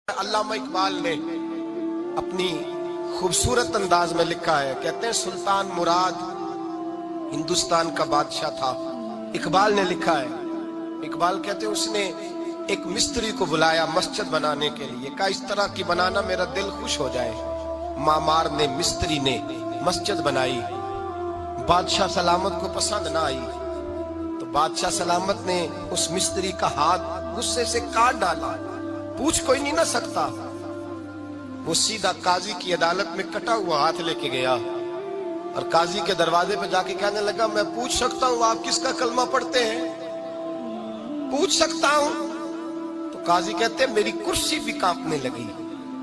अल्लामा इकबाल ने अपनी खूबसूरत अंदाज में लिखा है। कहते हैं सुल्तान मुराद हिंदुस्तान का बादशाह था। इकबाल ने लिखा है, इकबाल कहते हैं उसने एक मिस्त्री को बुलाया मस्जिद बनाने के लिए, कहा इस तरह की बनाना मेरा दिल खुश हो जाए। मामार ने मिस्त्री ने मस्जिद बनाई, बादशाह सलामत को पसंद ना आई तो बादशाह सलामत ने उस मिस्त्री का हाथ गुस्से से काट डाला। पूछ कोई नहीं ना सकता। वो सीधा काजी की अदालत में कटा हुआ हाथ लेके गया और काजी के दरवाजे पे जाके कहने लगा, मैं पूछ सकता हूँ आप किसका कलमा पढ़ते हैं? पूछ सकता हूँ? तो काजी कहते हैं मेरी कुर्सी भी कांपने लगी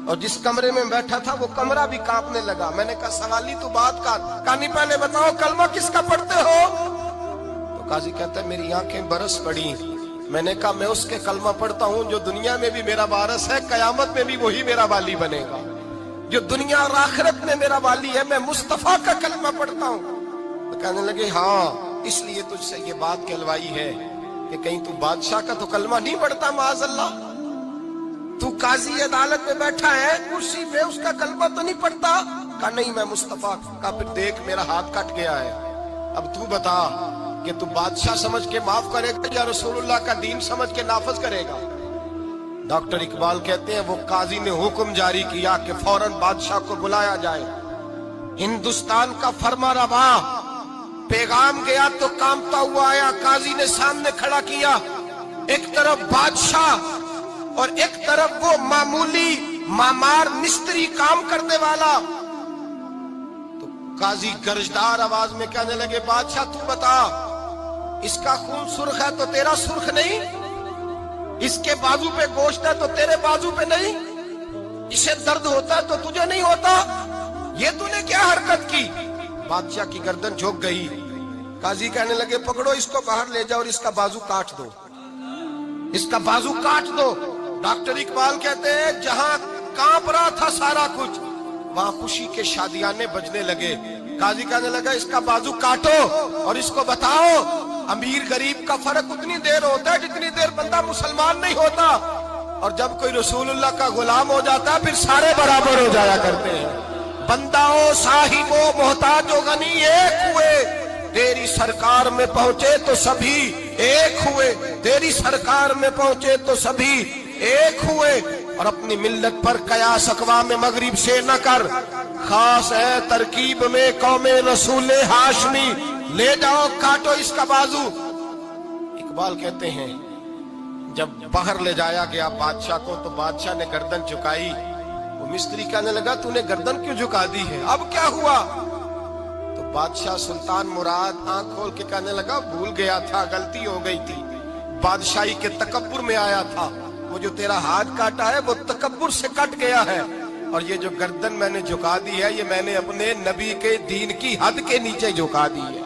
और जिस कमरे में बैठा था वो कमरा भी कांपने लगा। मैंने कहा सवाली तो बात का कहानी पहले बताओ कलमा किसका पढ़ते हो? तो काजी कहता है मेरी आंखें बरस पड़ी। मैंने कहा मैं उसके कलमा पढ़ता हूँ जो दुनिया में भी मेरा वारिस है, कयामत में भी वही मेरा वाली बनेगा। जो दुनिया और आखिरत में मेरा वाली है, मैं मुस्तफा का कलमा पढ़ता हूँ। तो कहने लगे हाँ इसलिए तुझसे ये बात कहलवाई है कि कहीं तू बादशाह का तो कलमा नहीं पढ़ता माज़अल्लाह। तू काजी अदालत में बैठा है कुर्सी पे, उसका कलमा तो नहीं पढ़ता? कहा नहीं मैं मुस्तफा का। फिर देख मेरा हाथ कट गया है, अब तू बता कि तू बादशाह समझ के माफ करेगा या रसूलुल्लाह का दीन समझ के नाफज करेगा? डॉक्टर इकबाल कहते हैं वो काजी ने हुक्म जारी किया कि फौरन बादशाह को बुलाया जाए। हिंदुस्तान का फरमा रवा पैगाम गया तो कांपता हुआ आया। काजी ने सामने खड़ा किया, एक तरफ बादशाह और एक तरफ वो मामूली मामार मिस्त्री काम करने वाला। तो काजी गरजदार आवाज में कहने लगे, बादशाह तू बता, इसका खून सुर्ख है तो तेरा सुर्ख नहीं? इसके बाजू पे गोश्त है तो तेरे बाजू पे नहीं? इसे दर्द होता है तो तुझे नहीं होता? ये तूने क्या हरकत की? बादशाह की गर्दन झुक गई। काजी कहने लगे पकड़ो इसको बाहर ले जाओ और इसका बाजू काट दो, इसका बाजू काट दो। डॉक्टर इकबाल कहते हैं जहां कांप रहा था सारा कुछ, वहां खुशी के शादियाने बजने लगे। काजी कहने लगा इसका बाजू काटो और इसको बताओ अमीर गरीब का फर्क उतनी देर होता है जितनी देर बंदा मुसलमान नहीं होता, और जब कोई रसूलुल्लाह का गुलाम हो जाता है फिर सारे बराबर हो जाया करते हैं। बंदाओ साहिबो मोहताजो गनी एक हुए, तेरी सरकार में पहुंचे तो सभी एक हुए। तेरी सरकार में पहुंचे तो सभी एक हुए। और अपनी मिल्लत पर कयास अक़वाम मगरिब से न कर, खास है तरकीब में कौमे रसूले हाशमी। ले जाओ काटो इसका बाजू। इकबाल कहते हैं जब बाहर ले जाया गया बादशाह को तो बादशाह ने गर्दन झुकाई। वो मिस्त्री कहने लगा तूने गर्दन क्यों झुका दी है, अब क्या हुआ? तो बादशाह सुल्तान मुराद आंख खोल के कहने लगा भूल गया था, गलती हो गई थी, बादशाही के तकब्बुर में आया था। वो जो तेरा हाथ काटा है वो तकब्बुर से कट गया है, और ये जो गर्दन मैंने झुका दी है ये मैंने अपने नबी के दीन की हद के नीचे झुका दी है,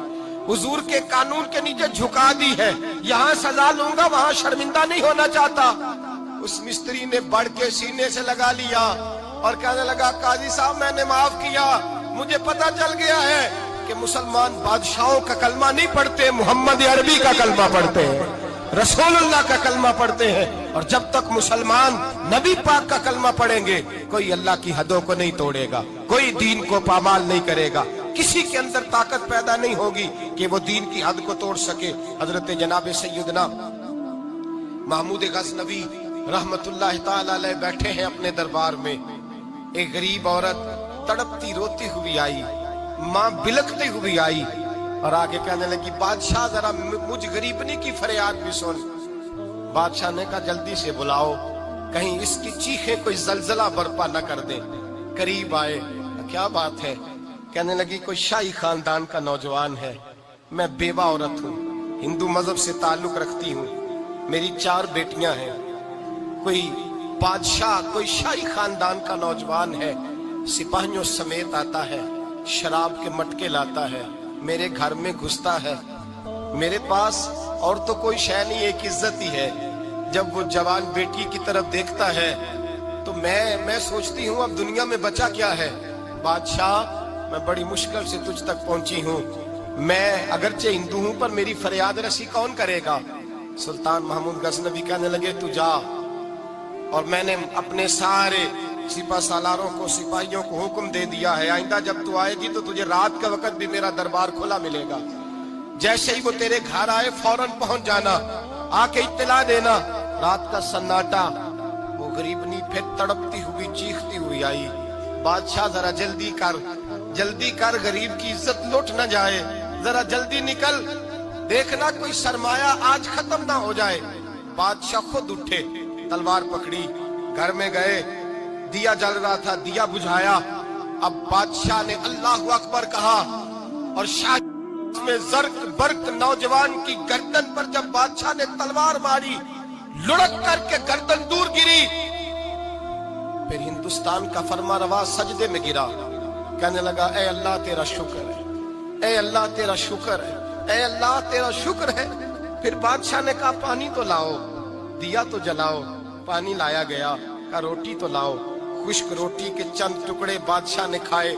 हुजूर के कानून के नीचे झुका दी है। यहाँ सजा लूंगा वहां शर्मिंदा नहीं होना चाहता। उस मिस्त्री ने बढ़ के सीने से लगा लिया और कहने लगा काजी साहब मैंने माफ किया, मुझे पता चल गया है कि मुसलमान बादशाहों का कलमा नहीं पढ़ते, मोहम्मद अरबी का कलमा पढ़ते हैं, रसूलुल्लाह का कलमा पढ़ते हैं। और जब तक मुसलमान नबी पाक का कलमा पढ़ेंगे कोई अल्लाह की हदों को नहीं तोड़ेगा, कोई दीन को पामाल नहीं करेगा, किसी के अंदर ताकत पैदा नहीं होगी कि वो दीन की हद को तोड़ सके। हजरत जनाब सैयदना महमूद गज़नवी रहमतुल्लाह ताला अलैह बैठे हैं अपने दरबार में। एक गरीब औरत तड़पती रोती हुई आई, माँ बिलखती हुई आई और आगे कहने लगी बादशाह जरा मुझ गरीबनी की फरियाद भी सुन। बादशाह ने कहा जल्दी से बुलाओ, कहीं इसकी चीखें कोई जलजला बर्पा न कर दे। करीब आए, क्या बात है? कहने लगी कोई शाही खानदान का नौजवान है, मैं बेवा औरत हूँ, हिंदू मजहब से ताल्लुक रखती हूँ, मेरी 4 बेटियां हैं। कोई बादशाह कोई शाही खानदान का नौजवान है, सिपाहियों समेत आता है, शराब के मटके लाता है, मेरे घर में घुसता है, मेरे पास और तो कोई शय नहीं, एक इज्जत ही है। जब वो जवान बेटी की तरफ देखता है तो मैं सोचती हूँ अब दुनिया में बचा क्या है। बादशाह मैं बड़ी मुश्किल से तुझ तक पहुंची हूँ, मैं अगरचे हिंदू हूँ पर मेरी फरियाद रसी कौन करेगा? सुल्तान महमूद गज़नवी कहने लगे तू जा, اور میں نے اپنے سارے سپہ سالاروں کو سپاہیوں کو حکم دے دیا ہے آئندہ جب تو آئے گی تو تجھے رات کا وقت بھی میرا دربار کھلا ملے گا، جیسے ہی وہ تیرے گھر آئے فوراً پہنچ جانا، آ کے اطلاع دینا۔ رات کا سناٹا، وہ غریبنی پھر تڑپتی ہوئی چیختی ہوئی آئی، بادشاہ ذرا جلدی کر غریب کی عزت لوٹ نہ جائے، ذرا جلدی نکل، دیکھنا کوئی سرمایہ آج ختم نہ ہو جائے۔ بادشاہ خود اٹھے، تلوار پکڑی، گھر میں گئے، دیا جل رہا تھا، دیا بجھایا۔ اب بادشاہ نے اللہ اکبر کہا اور شاہ میں زرق برق نوجوان کی گردن پر جب بادشاہ نے تلوار ماری، لڑک کر کے گردن دور گری۔ پھر ہندوستان کا فرما روا سجدے میں گرا، کہنے لگا اے اللہ تیرا شکر ہے، اے اللہ تیرا شکر ہے، اے اللہ تیرا شکر ہے۔ پھر بادشاہ نے کہا پانی تو لاؤ، دیا تو جلاؤ، پانی لایا گیا، کہا روٹی تو لاؤ، خشک روٹی کے چند ٹکڑے بادشاہ نے کھائے،